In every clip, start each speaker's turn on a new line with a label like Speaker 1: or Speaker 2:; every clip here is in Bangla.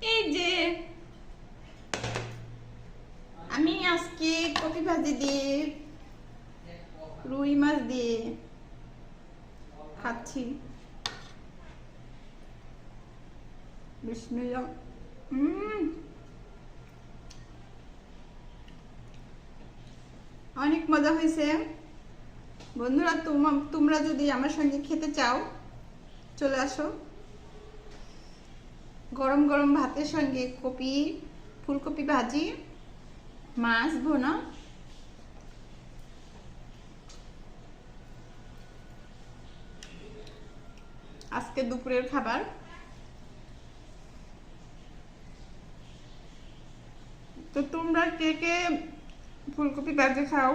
Speaker 1: এই যে আমি আজকে কপি ভাজি দিয়ে রুই মাছ দিয়ে খাচ্ছি। বিসমিল্লাহ। অনেক মজা হয়েছে বন্ধুরা। তোমরা যদি আমার সঙ্গে খেতে চাও চলে আসো। গরম গরম ভাতের সঙ্গে কপি ফুলকপি ভাজি, মাছ ভুনা, আজকে দুপুরের খাবার। তো তোমরা কে কে ফুলকপি ভাজি খাও?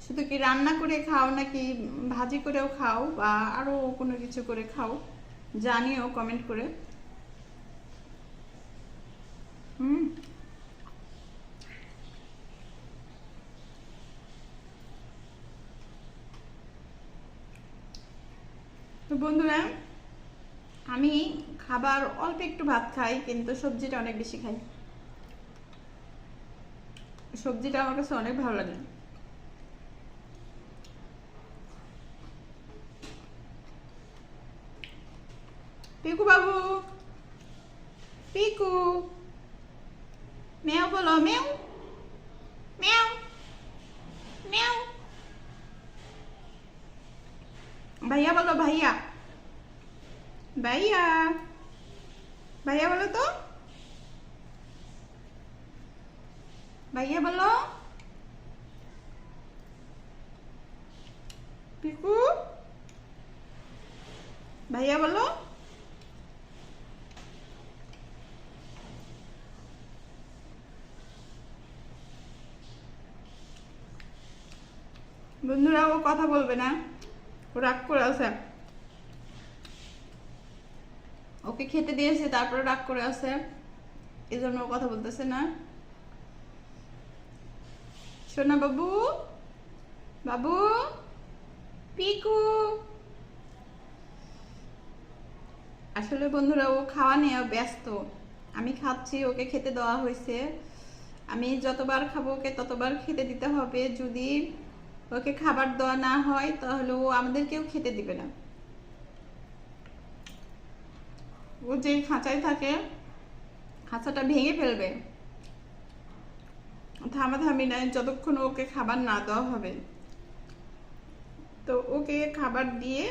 Speaker 1: শুধু কি রান্না করে খাও নাকি ভাজি করেও খাও বা আরো কোনো কিছু করে খাও? জানিও কমেন্ট করে। তো বন্ধুরা, আমি খাবার অল্প একটু ভাত খাই কিন্তু সবজিটা অনেক বেশি খাই। সবজিটা আমার কাছে অনেক ভালো লাগে। পিকু বাবু, পিকু মেও বলো, মেও মেও মেও। ভাইয়া বলো, ভাইয়া ভাইয়া ভাইয়া বলো তো, ভাইয়া বলো। পিকু ভাইয়া বলো। বন্ধুরা, ও কথা বলবে না, ও রাগ করে আছে। ওকে খেতে দিয়েছে তারপরে রাগ করে আছে, এই জন্য ও কথা বলতেছে না। সোনা বাবু, বাবু, পিকু। আসলে বন্ধুরা, ও খাওয়া নিয়ে ব্যস্ত। আমি খাচ্ছি, ওকে খেতে দেওয়া হয়েছে। আমি যতবার খাবো ওকে ততবার খেতে দিতে হবে। যদি ওকে খাবার দেওয়া না হয় তাহলে ও আমাদেরকেও খেতে দিবে না। ও যে খাঁচায় থাকে, খাঁচাটা ভেঙে ফেলবে। থামাথামি নাই যতক্ষণ ওকে খাবার না দেওয়া হবে। তো ওকে খাবার দিয়ে